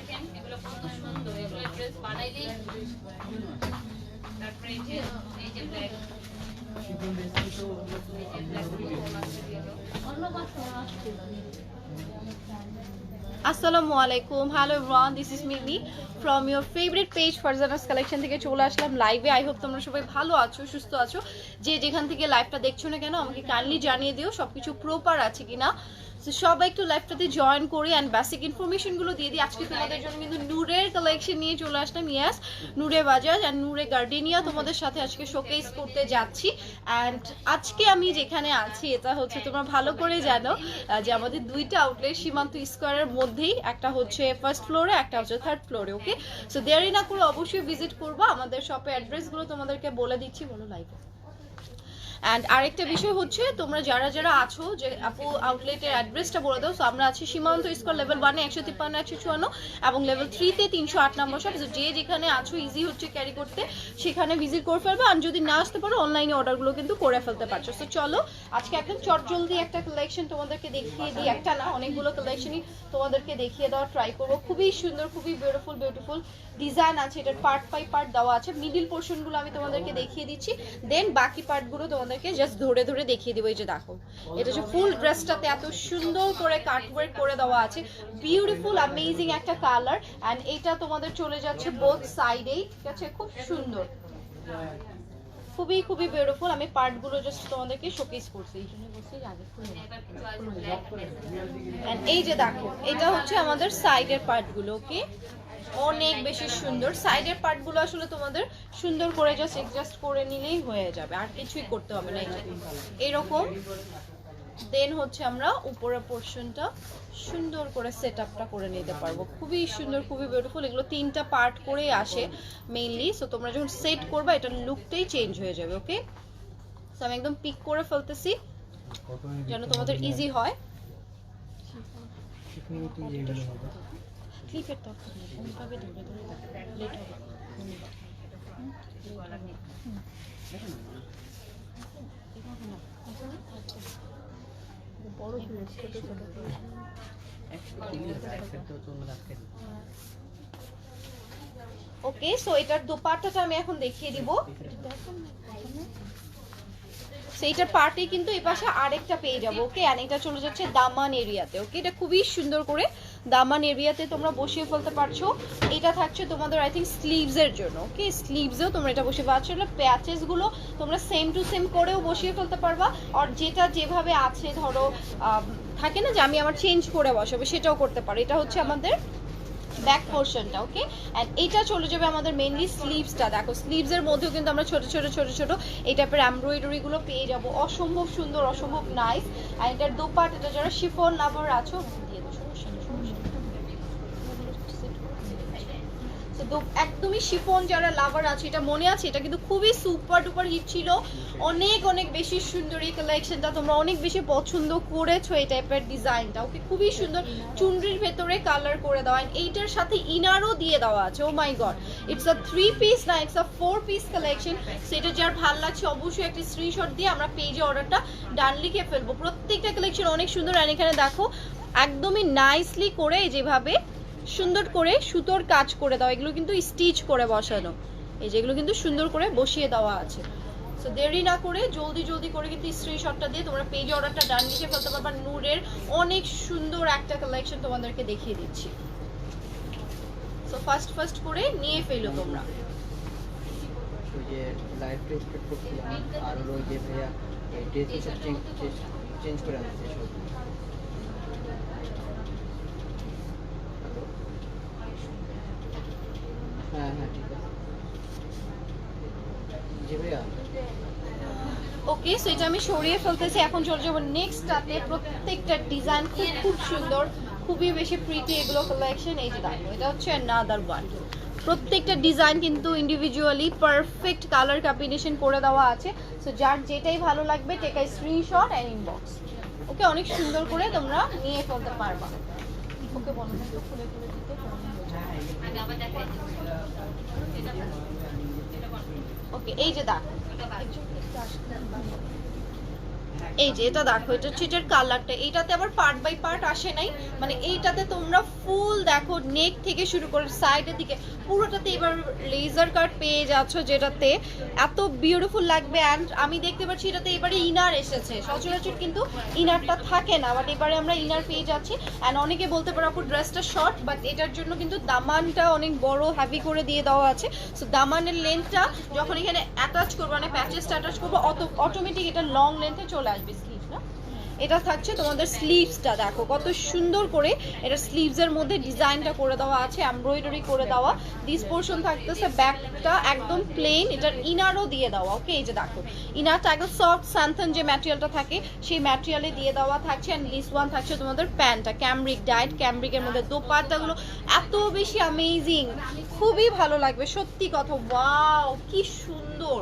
দেখেন এগুলো কত সুন্দর, এগুলো ড্রেস বানাইলেই তারপরে এই যে ব্ল্যাক আসসালামু আলাইকুম, hello everyone, this is mini from your favourite page Farzana's collection থেকে চলে আসলাম লাইভে। আই হোপ তোমরা সবাই ভালো আছো, সুস্থ আছো। যে যেখান থেকে লাইভটা দেখছো না কেন আমাকে কাইন্ডলি জানিয়ে দিও সবকিছু প্রপার আছে কিনা। তো সবাই একটু লাইভটাতে জয়েন করি অ্যান্ড বেসিক ইনফরমেশনগুলো দিয়ে দিই। আজকে তোমাদের জন্য কিন্তু নূরের কালেকশন নিয়ে চলে আসলাম। ইয়াস, নূরে বাজাজ অ্যান্ড নূরে গার্ডেনিয়া তোমাদের সাথে আজকে শোকেস করতে যাচ্ছি। অ্যান্ড আজকে আমি যেখানে আছি এটা হচ্ছে তোমরা ভালো করে জানো যে আমাদের দুইটা আউটলেট সীমান্ত স্কোয়ারের মধ্যেই, একটা হচ্ছে ফার্স্ট ফ্লোরে, একটা হচ্ছে থার্ড ফ্লোরে। ওকে, সো দেরি না করে অবশ্যই ভিজিট করবা। আমাদের শপের অ্যাড্রেসগুলো তোমাদেরকে বলে দিচ্ছি, বলো লাইভে। অ্যান্ড আরেকটা বিষয় হচ্ছে তোমরা যারা যারা আছো যে আপু আউটলেটের অ্যাড্রেসটা বলে দাও। সো আমরা আছি সীমান্ত স্কোয়ার লেভেল 1 153 154 এবং লেভেল 3 308 নম্বর শপ। সো যে যেখানে আছো ইজি হচ্ছে ক্যারি করতে, সেখানে ভিজিট করে ফেলবে। আর যদি না আসতে পারো অনলাইনে অর্ডারগুলো কিন্তু করে ফেলতে পারছো। সো চলো আজকে একদম চটজলদি একটা কালেকশন তোমাদেরকে দেখিয়ে দিই। একটা না, অনেকগুলো কালেকশনই তোমাদেরকে দেখিয়ে দেওয়ার ট্রাই করবো। খুবই সুন্দর, খুবই বিউটিফুল ডিজাইন আছে। এটার পার্ট বাই পার্ট দেওয়া আছে। মিডিল পোর্শনগুলো আমি তোমাদেরকে দেখিয়ে দিচ্ছি, দেন বাকি পার্টগুলো তোমাদেরকে জাস্ট ধরে ধরে দেখিয়ে দেবো। এই যে দেখো, এটা যে ফুল ড্রেসটাতে এত সুন্দর করে কাটওয়ার্ক করে দেওয়া আছে, বিউটিফুল অ্যামেজিং একটা কালার। অ্যান্ড এটা তোমাদের চলে যাচ্ছে বোথ সাইডেই, ঠিক আছে? খুব সুন্দর, খুবই বিউটিফুল। আমি পার্টগুলো জাস্ট তোমাদেরকে শোকেস করছি, এই জন্য বলছি আগে খুলে। এই যে দেখো, এটা হচ্ছে আমাদের সাইডের পার্টগুলো। ওকে, অনেক বেশি সুন্দর। সাইডের পার্টগুলো আসলে তোমাদের সুন্দর করে জাস্ট অ্যাডজাস্ট করে নিলেই হয়ে যাবে, আর কিছুই করতে হবে না। এরকম দেন হচ্ছে আমরা উপরের পোর্শনটা সুন্দর করে সেট আপটা করে নিতে পারবো। খুবই সুন্দর, খুবই বিউটিফুল। এগুলো তিনটা পার্ট করেই আসে মেইনলি। সো তোমরা যখন সেট করবা এটার লুকটাই চেঞ্জ হয়ে যাবে। ওকে, সো আমি একদম পিক করে ফেলতেছি যেন তোমাদের ইজি হয়। ক্লিপের দরকার নেই, ওইভাবে ধরে ধরে লেট হবে। বড় ছোট ছোট ওকে, সো এটার দোপাট্টাটা আমি এখন দেখিয়ে দিব। সেইটার পার্টে কিন্তু এই পাশে আরেকটা পেয়ে যাবো। ওকে, আর এটা চলে যাচ্ছে দামান এরিয়াতে। ওকে, এটা খুবই সুন্দর করে দামান এরিয়াতে তোমরা বসিয়ে ফেলতে পারছো। এটা থাকছে তোমাদের আই থিঙ্ক স্লিভস এর জন্য। ওকে, স্লিভসেও তোমরা এটা বসিয়ে পাচ্ছ। প্যাচেস গুলো তোমরা সেম টু সেম করেও বসিয়ে ফেলতে পারবা। আর যেটা যেভাবে আছে, ধরো থাকে না যে আমি আমার চেঞ্জ করে বসাবো, সেটাও করতে পারো। এটা হচ্ছে আমাদের ব্যাক পোর্শনটা। ওকে, এন্ড এটা চলে যাবে আমাদের মেইনলি স্লিভসটা। দেখো, স্লিভস এর মধ্যেও কিন্তু আমরা ছোট ছোট এই টাইপের এমব্রয়ডারি গুলো পেয়ে যাব। অসম্ভব সুন্দর, অসম্ভব নাইস। আর এটার দোপাট্টাটা যারা শিফন লাভার আছো দিয়ে দাও, সমস্যা নেই। একদমই শিফন যারা লাভার আছে, এটা মনে আছে, এটা কিন্তু খুবই সুপার ডুপার হিট ছিল। অনেক বেশি সুন্দর এই কালেকশনটা, তোমরা অনেক বেশি পছন্দ করেছো এই টাইপের ডিজাইনটা। ওকে, খুবই সুন্দর। চুনরির ভেতরে কালার করে দেওয়া, এইটার সাথে ইনারও দিয়ে দেওয়া আছে। ও মাই গড, ইটস আ 3 পিস না, ইটস আ 4 পিস কালেকশন। সেটা যার ভালো লাগছে অবশ্যই একটা স্ক্রিনশট দিয়ে আমরা পেজে অর্ডারটা ডান লিখে ফেলবো। প্রত্যেকটা কালেকশন অনেক সুন্দর। আর এখানে দেখো একদমই নাইসলি করে যেভাবে সুন্দর করে সুতোর কাজ করে দাও, এগুলো কিন্তু স্টিচ করে বসানো। এই যে এগুলো কিন্তু সুন্দর করে বসিয়ে দেওয়া আছে। সো দেরি না করে জলদি করে কিন্তু স্ক্রিনশটটা দিয়ে তোমরা পেজে অর্ডারটা ডান লিখে ফেলতে পারবা। নূরের অনেক সুন্দর একটা কালেকশন তোমাদেরকে দেখিয়ে দিচ্ছি। সো ফার্স্ট করে নিয়ে ফেলো তোমরা। ওই যে লাইভ টেস্ট করছিলাম, আর ওই যে ভাইয়া এই ড্রেস চেঞ্জ করে আনছে সব। হ্যাঁ ঠিক আছে জি ভাইয়া। ওকে, সো এটা আমি সরিয়ে ফেলতেছি। এখন চলে যাবো নেক্সটটাতে। প্রত্যেকটা ডিজাইন খুব সুন্দর, খুবই বেশি প্রিটি এগুলো কালেকশন। এই যে দেখো, এটা হচ্ছে অ্যানাদার ওয়ান। প্রত্যেকটা ডিজাইন কিন্তু ইন্ডিভিজুয়ালি পারফেক্ট কালার কম্বিনেশন করে দেওয়া আছে। সো যার যেটাই ভালো লাগবে take a screenshot and inbox. Okay, অনেক সুন্দর করে তোমরা নিয়ে ফেলতে পারবা। ওকে, বলো না খুলে দিতে। ওকে, এই যে দেখো, এই যে এটা দেখো, এটা হচ্ছে এটার কালারটা, এইটাতে আবার পার্ট বাই পার্ট আসে নাই, মানে এইটাতে তোমরা ফুল দেখো নেক থেকে শুরু করে সাইডের দিকে পুরোটাতে এবার লেজার কাট পেয়ে যাচ্ছ, যেটাতে এত বিউটিফুল লাগবে। অ্যান্ড আমি দেখতে পাচ্ছি এটাতে এবারে ইনার এসেছে, সচরাচর কিন্তু ইনারটা থাকে না, বাট এবারে আমরা ইনার পেয়ে যাচ্ছি। অ্যান্ড অনেকে বলতে পারো আপু ড্রেসটা শর্ট, বাট এটার জন্য কিন্তু দামানটা অনেক বড় হ্যাভি করে দিয়ে দেওয়া আছে। সো দামানের লেন্থটা যখন এখানে অ্যাটাচ করবো, মানে প্যাচেসটা অ্যাটাচ করবো, অটোমেটিক এটা লং লেন্থে চলে আসবে। স্লিভসটা এটা থাকছে তোমাদের, স্লিভসটা দেখো কত সুন্দর করে এটা স্লিভসের মধ্যে ডিজাইনটা করে দেওয়া আছে, এমব্রয়ডারি করে দেওয়া। দিস পোর্শন থাকতেছে ব্যাকটা একদম প্লেন, এটার ইনারও দিয়ে দেওয়া। ওকে, এই যে দেখো ইনারটা একদম সফট স্যান্থন যে ম্যাটেরিয়ালটা থাকে সেই ম্যাটেরিয়ালে দিয়ে দেওয়া থাকছে। অ্যান্ড দিস ওয়ান থাকছে তোমাদের প্যান্টটা, ক্যামব্রিক ডায়েট ক্যামব্রিকের মধ্যে। দোপাট্টাগুলো এত বেশি অ্যামেজিং, খুবই ভালো লাগবে সত্যি কথা। ওয়াও কি সুন্দর,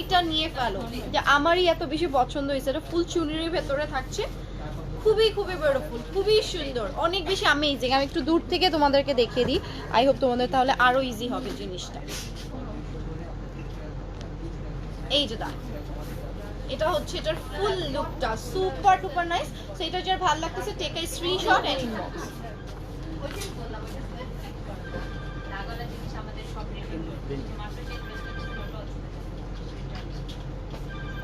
এটা নিয়ে ফেলো, যে আমারই এত বেশি পছন্দ হয়েছে। এটা ফুল চুনির ভেতরে থাকছে, খুবই খুবই বিউটিফুল, খুবই সুন্দর, অনেক বেশি অ্যামেজিং। আমি একটু দূর থেকে তোমাদেরকে দেখিয়ে দিই, আই হোপ তোমাদের তাহলে আরো ইজি হবে জিনিসটা। এই যে দেখো, এটা হচ্ছে এটার ফুল লুকটা সুপার ডুপার নাইস। সো এটা যার ভালো লাগতেছে take a screenshot and inbox. লাগালা জিনিস আমাদের সব রেডি মাত্র যে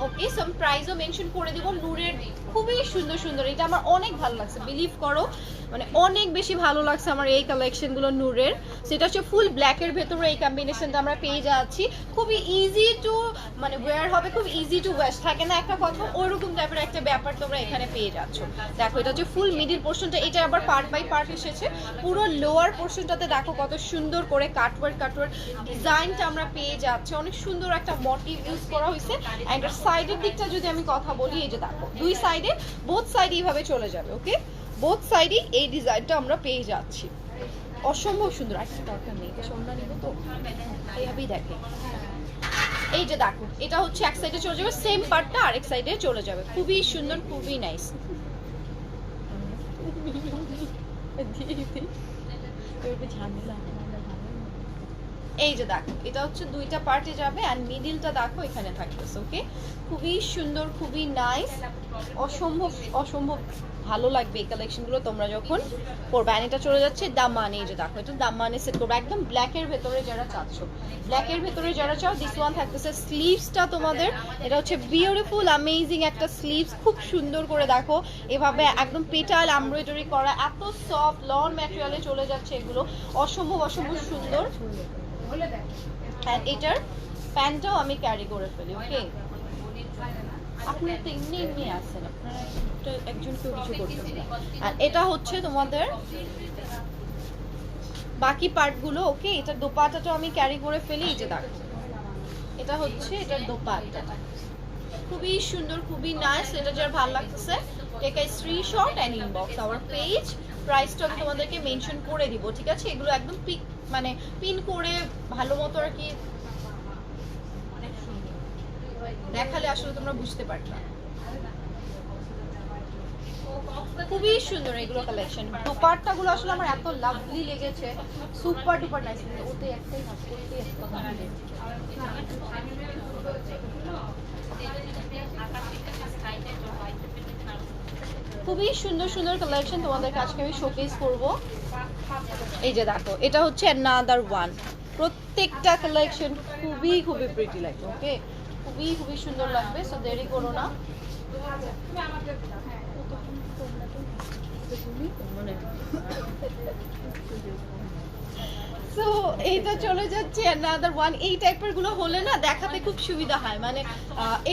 ওকে, সাম প্রাইসও মেনশন করে দিব। নূরের খুবই সুন্দর সুন্দর, এটা আমার অনেক ভালো লাগছে, বিলিভ করো মানে অনেক বেশি ভালো লাগছে আমার এই কালেকশনগুলো নূরের। সেটা হচ্ছে ফুল ব্ল্যাকের ভেতরে এই কম্বিনেশনটা আমরা পেয়ে যাচ্ছি, খুবই ইজি টু মানে ওয়্যার হবে, খুব ইজি টু ওয়েস্ট থাকে না একটা কথা, ওইরকম টাইপের একটা ব্যাপার তোমরা এখানে পেয়ে যাচ্ছ। দেখো এটা হচ্ছে ফুল মিডিল পোর্শনটা, এটা আবার পার্ট বাই পার্ট এসেছে। পুরো লোয়ার পোর্শনটাতে দেখো কত সুন্দর করে কাটওয়ার্ক ডিজাইনটা আমরা পেয়ে যাচ্ছি, অনেক সুন্দর একটা মোটিভ ইউজ করা হয়েছে। এন্ড সাইডের দিকটা যদি আমি কথা বলি, এই যে দেখো দুই সাইডে, বোথ সাইড এইভাবে চলে যাবে। ওকে, বোথ সাইডই এই ডিজাইনটা আমরা পেয়ে যাচ্ছি, অসম্ভব সুন্দর। একটা দরকার নেই, সোনা নিব তো এইভাবেই দেখে। এই যে দেখো এটা হচ্ছে এক সাইডে চলে যাবে, সেম পার্টটা আরেক সাইডে চলে যাবে, খুবই সুন্দর, খুবই নাইস। এই যে দেখো এটা হচ্ছে দুইটা পার্টে যাবে, আর মিডিলটা দেখো এখানে থাকতেছে। ওকে, খুবই সুন্দর, খুবই নাইস, অসম্ভব অসম্ভব ভালো লাগবে এই কালেকশনগুলো তোমরা যখন পরবে। আর এটা চলে যাচ্ছে দামান, এই যে দেখো এটা দামানে সেট করবে একদম ব্ল্যাকের ভেতরে যারা চাচ্ছ, ব্ল্যাকের ভেতরে যারা চাও, দিস ওয়ান থাকতেছে স্লিভসটা তোমাদের। এটা হচ্ছে বিউটিফুল অ্যামেজিং একটা স্লিভস, খুব সুন্দর করে দেখো এভাবে একদম পেটাল এমব্রয়ডারি করা, এত সফট লন ম্যাটেরিয়ালে চলে যাচ্ছে এগুলো, অসম্ভব অসম্ভব সুন্দর। আর এটার প্যান্টটাও আমি ক্যারি করে ফেলি। ওকে, আপনারা তো এমনি এমনি আছেন, আপনারা একজন কেউ কিছু করতেছেন না। আর এটা হচ্ছে তোমাদের বাকি পার্টগুলো। ওকে, এটার দোপাট্টাটাও আমি ক্যারি করে ফেলি, এই যে দেখো এটা হচ্ছে এটার দোপাট্টা, খুবই সুন্দর, খুবই নাইস। এটা যার ভালো লাগতেছে take a screenshot and inbox our page. প্রাইসটা আমি তোমাদেরকে মেনশন করে দিব, ঠিক আছে? এগুলো একদম পিক মানে পিন করে ভালো মতো আর কি দেখালে আসলে তোমরা বুঝতে পারবে। খুবই সুন্দর এগুলো কালেকশন, দোপাট্টাগুলো আসলে আমার এত লাভলি লেগেছে, সুপার ডুপার নাইস। ওতে একটাই হাত করতে একটা ভালো খুবই সুন্দর সুন্দর কালেকশন তোমাদের আজকে আমি শোকেস করব। এই যে দেখো এটা হচ্ছে অ্যানাদার ওয়ান, প্রত্যেকটা কালেকশন খুবই খুবই প্রিটি লাগবে। ওকে, খুবই খুবই সুন্দর লাগবে, সো দেরি করো না। সো এইটা চলে যাচ্ছে অ্যানাদার ওয়ান। এই টাইপের গুলো হলে না দেখাতে খুব সুবিধা হয়, মানে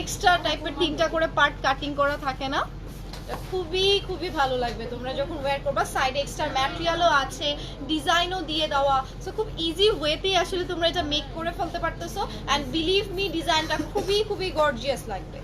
এক্সট্রা টাইপের তিনটা করে পার্ট কাটিং করা থাকে না, খুবই খুবই ভালো লাগবে তোমরা যখন ওয়্যার করবা। সাইডে এক্সট্রা ম্যাটেরিয়ালও আছে, ডিজাইনও দিয়ে দেওয়া, সো খুব ইজি ওয়েতেই আসলে তোমরা এটা মেক করে ফেলতে পারতেছো। অ্যান্ড বিলিভ মি ডিজাইনটা খুবই খুবই গর্জিয়াস লাগবে,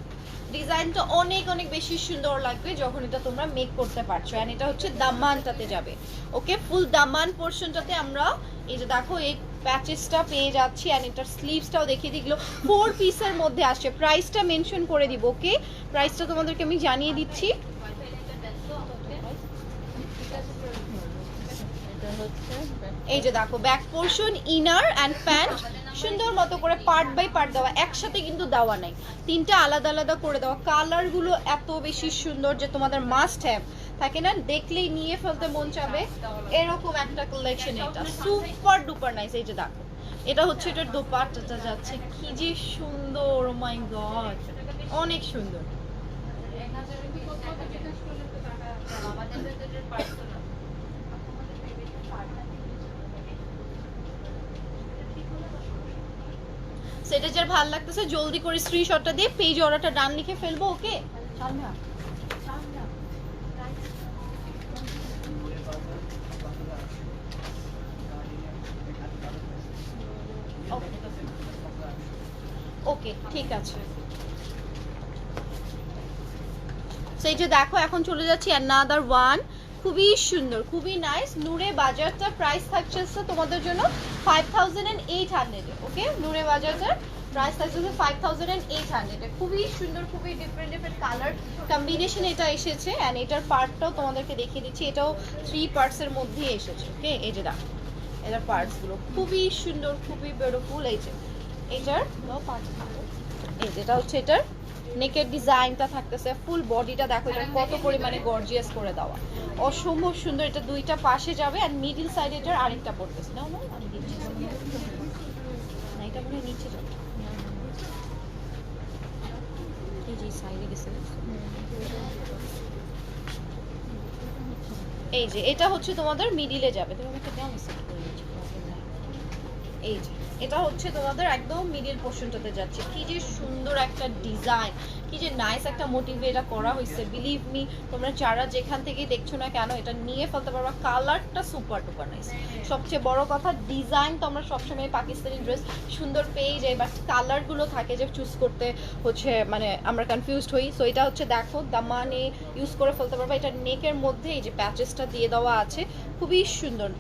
ডিজাইনটা অনেক অনেক বেশি সুন্দর লাগবে যখন এটা তোমরা মেক করতে পারছো। অ্যান্ড এটা হচ্ছে দামানটাতে যাবে। ওকে, ফুল দামান পোর্শনটাতে আমরা এই যে দেখো এই প্যাচেসটা পেয়ে যাচ্ছি। অ্যান্ড এটার স্লিভসটাও দেখিয়ে দিগুলো 4 পিসের মধ্যে আসছে। প্রাইসটা মেনশন করে দিব। ওকে, প্রাইসটা তোমাদেরকে আমি জানিয়ে দিচ্ছি। এই যে দেখো back portion, inner and pant সুন্দর মতো করে পার্ট বাই পার্ট দেওয়া, একসাথে কিন্তু দেওয়া নাই, তিনটা আলাদা আলাদা করে দেওয়া। কালারগুলো এত বেশি সুন্দর যে তোমাদের মাস্ট হ্যাভ থাকে না, দেখলেই নিয়ে ফেলতে মন চাবে এরকম একটা কালেকশন। এটা সুপার ডুপার নাইস। এই যে দেখো এটা হচ্ছে এটার দোপাট্টাটা যাচ্ছে কি যে সুন্দর, ও মাই গড অনেক সুন্দর। আমাদের ভেতরের পার্সোনাল সেটা যার ভালো লাগতেছে জলদি করে স্ক্রিনশটটা দিয়ে পেজ অর্ডারটা ডান লিখে ফেলবো। ওকে ওকে ঠিক আছে। সেই যে দেখো এখন চলে যাচ্ছি অ্যানাদার ওয়ান, খুবই সুন্দর খুবই নাইস। নূরে বাজারটা প্রাইস থাকছে তোমাদের জন্য 5800 এ। ওকে নূরে বাজারটার প্রাইস থাকছে 5800 এ। খুবই সুন্দর, খুবই ডিফারেন্ট ডিফারেন্ট কালার কম্বিনেশন এটা এসেছে। অ্যান্ড এটার পার্টটাও তোমাদেরকে দেখিয়ে দিচ্ছি, এটাও 3 পার্টসের মধ্যেই এসেছে। ওকে এই যে দেখো এটার পার্টসগুলো খুবই সুন্দর, খুবই বিউটিফুল। এই যে এটার এই যেটা হচ্ছে এটার নেকের ডিজাইনটা থাকতেছে, ফুল বডিটা দেখো এটা কত পরিমাণে গর্জিয়াস করে দেওয়া, অসম্ভব সুন্দর। এটা দুইটা পাশে যাবে আর মিডল সাইডে এটার আরেকটা পড়তেছে না, না আমি দিচ্ছি না, এটা মনে হয় নিচে যাবে, এই যে সাইডে গেছে। এই যে এটা হচ্ছে তোমাদের মিডিলে যাবে, তুমি আমাকে দাও সেট করে নিচ্ছি। এই যে এটা হচ্ছে তোমাদের একদম মিডল পোর্শনটাতে যাচ্ছে, কি যে সুন্দর একটা ডিজাইন, কি যে নাইস একটা মোটিভে এটা করা হয়েছে। বিলিভ মি তোমরা যারা যেখান থেকে দেখছো না কেন এটা নিয়ে ফেলতে পারবা। কালারটা সুপার টুপার নাইস, সবচেয়ে বড় কথা ডিজাইন তো আমরা সবসময় পাকিস্তানি ড্রেস সুন্দর পেয়ে যাই, বাট কালারগুলো থাকে যে চুজ করতে হচ্ছে মানে আমরা কনফিউজড হই। সো এটা হচ্ছে দেখো দামানে ইউজ করে ফেলতে পারবা। এটা নেকের মধ্যে এই যে প্যাচেসটা দিয়ে দেওয়া আছে, খুবই সুন্দর,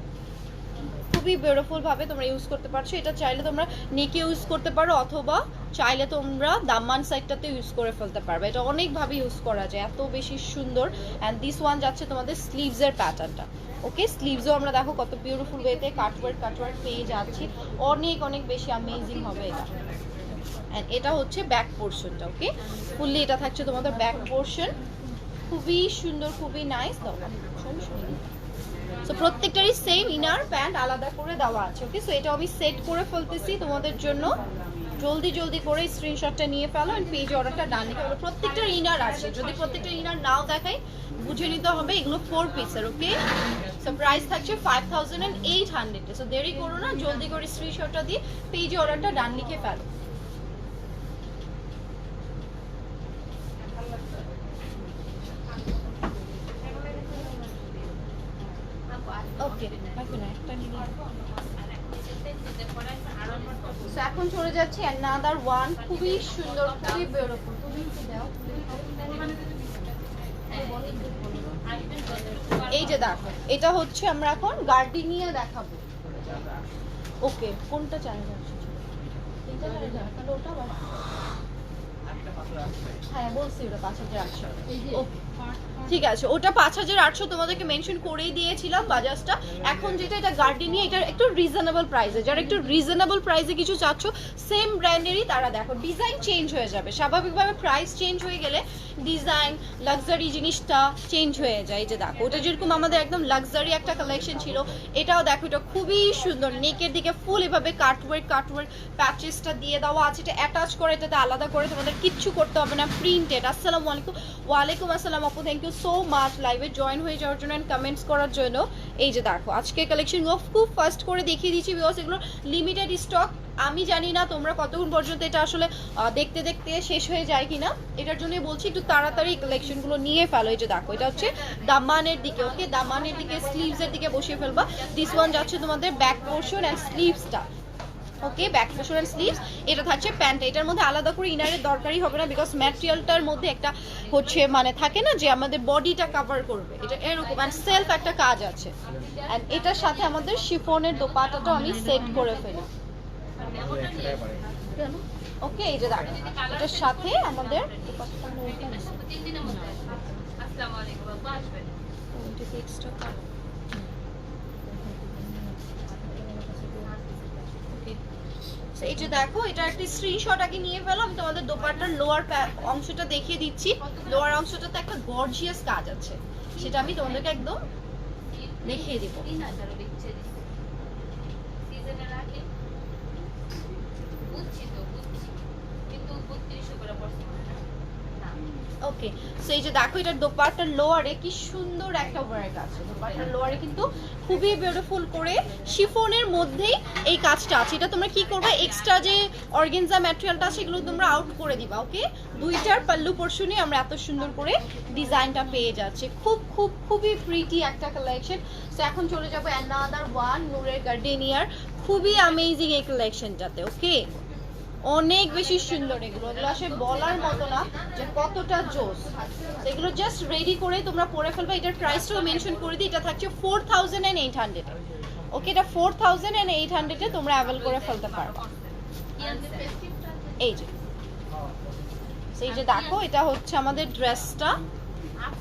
খুবই বিউটিফুল ভাবে তোমরা ইউজ করতে পারছো। এটা চাইলে তোমরা নেকে ইউজ করতে পারো অথবা চাইলে তোমরা দামান সাইডটাতে ইউজ করে ফেলতে পারবে। এটা অনেকভাবে ইউজ করা যায়, এত বেশি সুন্দর। অ্যান্ড দিস ওয়ান যাচ্ছে তোমাদের স্লিভসের প্যাটার্নটা। ওকে স্লিভসও আমরা দেখো কত বিউটিফুল ওয়েতে কাটওয়ার্ক পেয়ে যাচ্ছি, অনেক অনেক বেশি অ্যামেজিং হবে এটা। অ্যান্ড এটা হচ্ছে ব্যাক পোর্শনটা। ওকে ফুললি এটা থাকছে তোমাদের ব্যাক পোর্শন, খুবই সুন্দর খুবই নাইস। সো প্রত্যেকটারই সেম ইনার প্যান্ট আলাদা করে দেওয়া আছে। ওকে সো এটা আমি সেট করে ফেলতেছি তোমাদের জন্য, জলদি জলদি করে স্ক্রিনশটটা নিয়ে ফেলো এন্ড পেজ অর্ডারটা ডান লিখে ফেলো। প্রত্যেকটার ইনার আছে, যদি প্রত্যেকটার ইনার নাও দেখাই বুঝে নিতে হবে এগুলো 4 পিসের। ওকে সো প্রাইস থাকছে 5800। সো দেরি করো না, জলদি করে স্ক্রিনশটটা দিয়ে পেজ অর্ডারটা ডান লিখে ফেলো। ওকে একটা নিয়ে সো এখন চলে যাচ্ছি অ্যানাদার ওয়ান, খুবই সুন্দর খুবই বিউটিফুল। তুমি কি দাও এই যে দেখো এটা হচ্ছে আমরা এখন গার্ডিনিয়া দেখাবো। ওকে কোনটা চাই যাচ্ছে এইটা তাহলে ওটা হ্যাঁ বলছি ওটা 5800। ওকে ঠিক আছে ওটা 5800 তোমাদেরকে মেনশন করেই দিয়েছিলাম বাজাজটা। এখন যেটা এটা গার্ডিনিয়া, এটা একটু রিজনেবল প্রাইসে, যারা একটু রিজনেবল প্রাইসে কিছু চাচ্ছ সেম ব্র্যান্ডেরই তারা দেখো ডিজাইন চেঞ্জ হয়ে যাবে, স্বাভাবিকভাবে প্রাইস চেঞ্জ হয়ে গেলে ডিজাইন লাক্সারি জিনিসটা চেঞ্জ হয়ে যায়। যে দেখো ওটা যেরকম আমাদের একদম লাক্সারি একটা কালেকশন ছিল, এটাও দেখো এটা খুবই সুন্দর, নেকের দিকে ফুল এভাবে কাটওয়ার্ক প্যাচেসটা দিয়ে দেওয়া আছে, এটা অ্যাটাচ করে এটাতে আলাদা করে তোমাদের কিচ্ছু করতে হবে না, প্রিন্টেড। আসসালামু আলাইকুম। ওয়ালাইকুম আসসালাম আপু, থ্যাংক ইউ সো মাচ লাইভে জয়েন হয়ে যাওয়ার জন্য এন্ড কমেন্টস করার জন্য। এই যে দেখো আজকে কালেকশনগুলো খুব ফাস্ট করে দেখিয়ে দিচ্ছি বিকজ এগুলো লিমিটেড স্টক। আমি জানি না তোমরা কতক্ষণ পর্যন্ত এটা আসলে দেখতে দেখতে শেষ হয়ে যায় কিনা, এটার জন্য বলছি একটু তাড়াতাড়ি কালেকশনগুলো নিয়ে ফেলো। এই যে দেখো এটা হচ্ছে দামানের দিকে, ওকে দামানের দিকে স্লিভসের দিকে বসিয়ে ফেলবা। দিস ওয়ান যাচ্ছে তোমাদের ব্যাক পোর্শন অ্যান্ড স্লিভসটা। Okay back portion and sleeves, এটা থাকছে প্যান্ট। এটার মধ্যে আলাদা করে ইনারের দরকারই হবে না বিকজ ম্যাটেরিয়ালটার মধ্যে একটা হচ্ছে মানে থাকে না যে আমাদের বডিটা কভার করবে, এটা এরকম অ্যান্ড সেলফ একটা কাজ আছে। অ্যান্ড এটার সাথে আমাদের শিফনের দোপাট্টাটা আমি সেট করে ফেলি। ওকে এই যে দেখো এটার সাথে আমাদের এই যে দেখো, এটা একটা স্ক্রিনশট আগে নিয়ে ফেলো। আমি তোমাদের দোপাট্টার লোয়ার অংশটা দেখিয়ে দিচ্ছি। লোয়ার অংশটাতে একটা গর্জিয়াস কাজ আছে, সেটা আমি তোমাদেরকে একদম দেখিয়ে দিব। 3000 বিচ্ছে দিছে সিজনের আগে। বুঝছি কিন্তু 3200 করে পড়ছে না। ওকে, সো এই যে দেখো, এটার দোপাট্টার লোয়ারে কি সুন্দর একটা ওয়ার্ক আছে। দোপাট্টার লোয়ারে কিন্তু খুবই বিউটিফুল করে শিফনের মধ্যেই এই কাজটা আছে। এটা তোমরা কি করবে, এক্সট্রা যে অর্গানজা ম্যাটেরিয়ালটা আছে সেগুলো তোমরা আউট করে দিবা। ওকে, দুইটার পাল্লু পোর্শনে আমরা এত সুন্দর করে ডিজাইনটা পেয়ে যাচ্ছি। খুবই প্রিটি একটা কালেকশন। সো এখন চলে যাবো অ্যানাদার ওয়ান, নূরের গার্ডেনিয়ার। খুবই অ্যামেজিং এই কালেকশনটাতে। ওকে, অনেক বেশি সুন্দর। এগুলো আসলে বলার মতো না যে কতটা জোস। এগুলো জাস্ট রেডি করে তোমরা পরে ফেলবে। এটার প্রাইসটাও মেনশন করে দিই, এটা থাকছে 4800 এ। ওকে, এটা 4800 এ তোমরা অ্যাভেল করে ফেলতে পারবে। এই যে দেখো, এটা হচ্ছে আমাদের ড্রেসটা।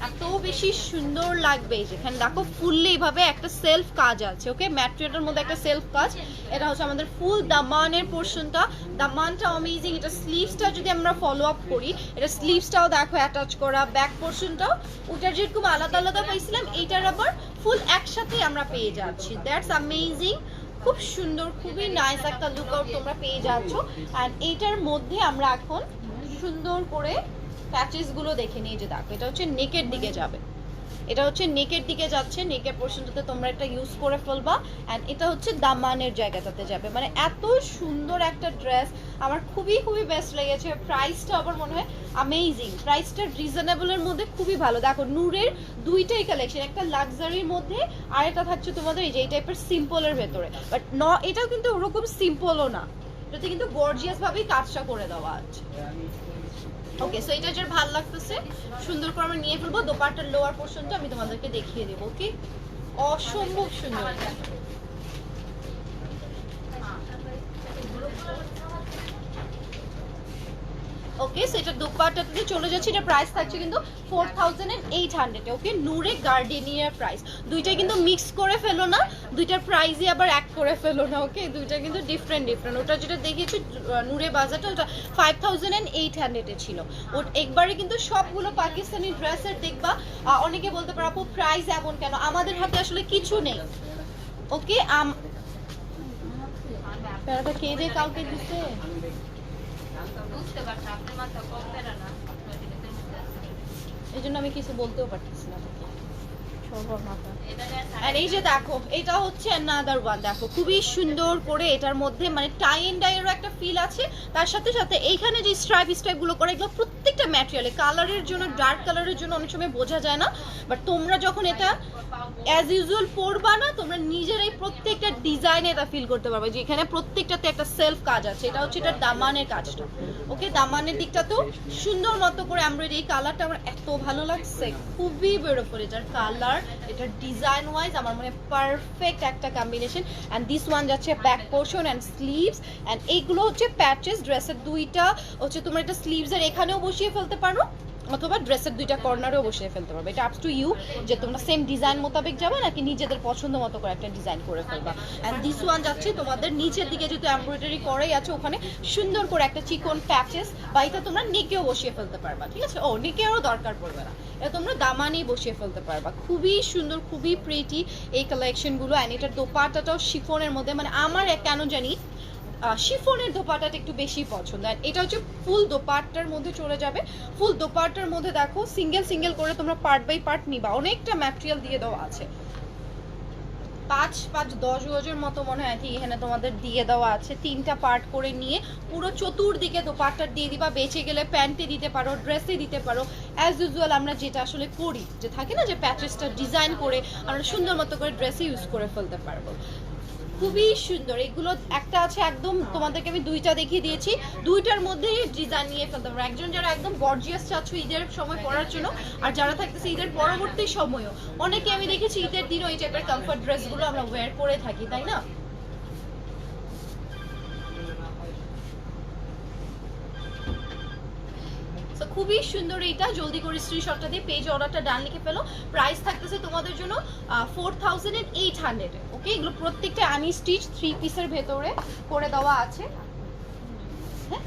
এত বেশি সুন্দর লাগবে। যেখানে দেখো ফুললি এইভাবে একটা সেলফ কাজ আছে। ওকে, ম্যাটেরিয়ালের মধ্যে একটা সেলফ কাজ। এটা হচ্ছে আমাদের ফুল দামানের পোর্শনটা। দামানটা অ্যামেজিং। এটা স্লিভসটা যদি আমরা ফলো আপ করি, এটা স্লিভসটাও দেখো অ্যাটাচ করা, ব্যাক পোর্শনটাও ওটার যেরকম আলাদা আলাদা পাইছিলাম, এইটার আবার ফুল একসাথেই আমরা পেয়ে যাচ্ছি। That's amazing. খুব সুন্দর, খুবই নাইস একটা লুক আউট তোমরা পেয়ে যাচ্ছ। অ্যান্ড এইটার মধ্যে আমরা এখন সুন্দর করে প্যাচেস গুলো দেখে নিয়ে যে দেখো, এটা হচ্ছে নেকের দিকে যাবে। এটা হচ্ছে নেকের দিকে যাচ্ছে, নেকের পোর্শনটাতে তোমরা এটা ইউজ করে ফেলবা। এন্ড এটা হচ্ছে দামানের জায়গাটাতে যাবে। মানে এত সুন্দর একটা ড্রেস, আমার খুবই বেস্ট লেগেছে। প্রাইসটা আবার মনে হয় অ্যামেজিং। প্রাইসটা রিজনেবলের মধ্যে খুবই ভালো। দেখো, নূরের দুইটাই কালেকশন, একটা লাক্সারির মধ্যে আর এটা থাকছে তোমাদের এই যে এই টাইপের সিম্পলের ভেতরে। বাট এটাও কিন্তু ওরকম সিম্পলও না, এটাতে কিন্তু গর্জিয়াস ভাবেই কাজটা করে দেওয়া আছে। ওকে, সো এটা যার ভালো লাগতেছে সুন্দর করে আমরা নিয়ে ফেলবো। দোপাট্টার লোয়ার পোর্শনটা আমি তোমাদেরকে দেখিয়ে দেবো। ওকে, অসম্ভব সুন্দর। ওকে, সো এটা দোপাট্টাতে চলে যাচ্ছে। এটা প্রাইস থাকছে কিন্তু 4800 এ। ওকে, নূরে গার্ডেনিয়ার প্রাইস। দুইটা কিন্তু মিক্স করে ফেলো না, দুইটার প্রাইসই আবার এক করে ফেলো না। ওকে, দুইটা কিন্তু ডিফারেন্ট। ওটা যেটা দেখিয়েছি নূরে বাজারটা, ওটা 5800 এ ছিল। একবারে কিন্তু সবগুলো পাকিস্তানি ড্রেসের দেখবা। অনেকে বলতে পারো আপু প্রাইস এমন কেন, আমাদের হাতে আসলে কিছু নেই। ওকে, প্যারাটা কে যে কাউকে দিছে বুঝতে পারছি আপনার মাথা কম বেড়া না, আপনার দিকে এই জন্য আমি কিছু বলতেও পারতেছি না। এটা আর এই যে দেখো, এটা হচ্ছে another one। দেখো খুবই সুন্দর করে এটার মধ্যে মানে টাই এন্ড ডাইয়েরও একটা ফিল আছে। তার সাথে সাথে এইখানে যে স্ট্রাইপ গুলো করে, এগুলো প্রত্যেকটা ম্যাটেরিয়ালে কালারের জন্য, ডার্ক কালারের জন্য অনেক সময় বোঝা যায় না। বাট তোমরা যখন এটা অ্যাজ ইউজুয়াল পরবা না, তোমরা নিজেরাই প্রত্যেকটা ডিজাইনে এটা ফিল করতে পারবে যে এখানে প্রত্যেকটাতে একটা সেলফ কাজ আছে। এটা হচ্ছে এটা দামানের কাজটা। ওকে, দামানের দিকটা তো সুন্দর মতো করে এমব্রয়ডারি। এই কালারটা আমার এত ভালো লাগছে, খুবই বিউটিফুল। এটার কালার, এটার ডিজাইন ওয়াইজ আমার মনে পারফেক্ট একটা কম্বিনেশন। এন্ড দিস ওয়ান যাচ্ছে back portion and sleeves. And এইগুলো হচ্ছে প্যাচেস। ড্রেসের দুইটা হচ্ছে তোমরা এটা স্লিভস এর এখানেও বসিয়ে ফেলতে পারো, অথবা ড্রেসের দুইটা কর্নারেও বসিয়ে ফেলতে পারবে। এটা আপস টু ইউ যে তোমরা সেম ডিজাইন মোতাবেক যাবে নাকি নিজেদের পছন্দ মতো করে একটা ডিজাইন করে ফেলবা। এন্ড দিস ওয়ান যাচ্ছে তোমাদের নিচের দিকে যেহেতু এমব্রয়ডারি করাই আছে, ওখানে সুন্দর করে একটা চিকন প্যাচেস, বা এটা তোমরা নেকেও বসিয়ে ফেলতে পারবা। ঠিক আছে, নেকেরও দরকার পড়বে না, এটা তোমরা দামানেই বসিয়ে ফেলতে পারবা। খুবই সুন্দর, খুবই প্রিটি এই কালেকশনগুলো। অ্যান্ড এটার দোপাট্টাটাও শিফনের মধ্যে, মানে আমার কেন জানি শিফনের দোপাট্টাটা একটু বেশি পছন্দ। আর এটা হচ্ছে ফুল দোপাট্টার মধ্যে চলে যাবে। ফুল দোপাট্টার মধ্যে দেখো সিঙ্গেল করে তোমরা পার্ট বাই পার্ট নিবা। অনেকটা ম্যাটেরিয়াল দিয়ে দেওয়া আছে, 5-10 গজের মতো মনে হয় এখানে তোমাদের দিয়ে দেওয়া আছে। 3টা পার্ট করে নিয়ে পুরো চতুর্দিকে দোপাট্টা দিয়ে দিবা। বেঁচে গেলে প্যান্টে দিতে পারো, ড্রেসে দিতে পারো। অ্যাজ ইউজুয়াল আমরা যেটা আসলে করি, যে থাকে না যে প্যাচেসটা ডিজাইন করে আমরা সুন্দর মতো করে ড্রেসে ইউজ করে ফেলতে পারবো। খুবই সুন্দর এগুলো। একটা আছে একদম, তোমাদেরকে আমি দুইটা দেখিয়ে দিয়েছি, দুইটার মধ্যে ডিজাইন নিয়ে ফেলতে পারবো। একজন যারা একদম গর্জিয়াস চাচ্ছ ঈদের সময় পরার জন্য, আর যারা থাকতেছে ঈদের পরবর্তী সময়ও, অনেকে আমি দেখেছি ঈদের দিনও এই টাইপের কমফর্ট ড্রেসগুলো আমরা ওয়্যার করে থাকি, তাই না? খুবই সুন্দর। এইটা জলদি করে স্ক্রিনশটটা দিয়ে পেজ অর্ডারটা ডান লিখে ফেলো। প্রাইস থাকতেছে তোমাদের জন্য 4800। ওকে, এগুলো প্রত্যেকটা আনি স্টিচ 3 পিসের ভেতরে করে দেওয়া আছে। হ্যাঁ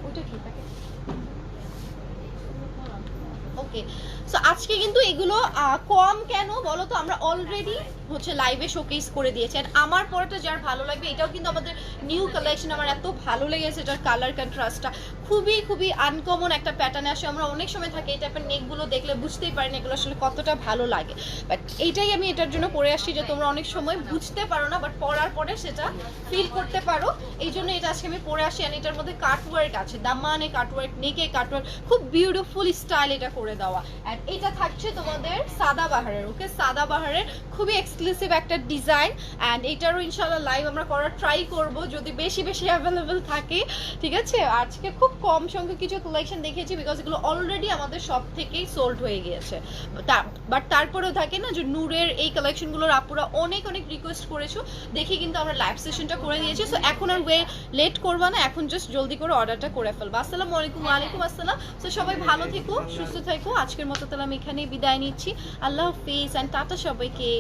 ওইটা কি প্যাকেট? ওকে, সো আজকে কিন্তু এগুলো কম কেন বলো তো, আমরা অলরেডি হচ্ছে লাইভে শোকেস করে দিয়েছি। আর আমার পরটা যার ভালো লাগবে, এটাও কিন্তু আমাদের নিউ কালেকশন, আমার এত ভালো লেগেছে এটার কালার কন্ট্রাস্টটা, খুবই খুবই আনকমন একটা প্যাটার্নে আসে। আমরা অনেক সময় থাকি এই টাইপের নেকগুলো দেখলে বুঝতেই পারি না এগুলো আসলে কতটা ভালো লাগে, বাট এইটাই আমি এটার জন্য পরে আসছি যে তোমরা অনেক সময় বুঝতে পারো না বাট পরার পরে সেটা ফিল করতে পারো, এই জন্য এটা আজকে আমি পরে আসি। আর এটার মধ্যে কাটওয়ার্ক আছে, দামানে কাটওয়ার্ক, নেকে কাটওয়ার্ক, খুব বিউটিফুল স্টাইল এটা করে দেওয়া। আর এটা থাকছে তোমাদের সাদাবাহারের, ওকে সাদাবাহারের খুবই এক্সক্লুসিভ একটা ডিজাইন। অ্যান্ড এটারও ইনশাআল্লাহ লাইভ আমরা করার ট্রাই করব যদি বেশি বেশি অ্যাভেলেবেল থাকে, ঠিক আছে। আজকে খুব কম সংখ্যক কিছু কালেকশন দেখিয়েছি বিকজ এগুলো অলরেডি আমাদের সব থেকেই সোল্ড হয়ে গিয়েছে। বাট তারপরেও থাকে না যে নূরের এই কালেকশনগুলোর আপুরা অনেক অনেক রিকোয়েস্ট করেছো, দেখি কিন্তু আমরা লাইভ সেশনটা করে দিয়েছি। সো এখন আর লেট করবা না, এখন জাস্ট জলদি করে অর্ডারটা করে ফেলবা। আসসালামু আলাইকুম। ওয়ালাইকুম আসসালাম। সো সবাই ভালো থেকো, সুস্থ থেকো। আজকের মতো তাহলে আমি এখানেই বিদায় নিচ্ছি। আল্লাহ হাফিজ অ্যান্ড টাটা সবাইকে।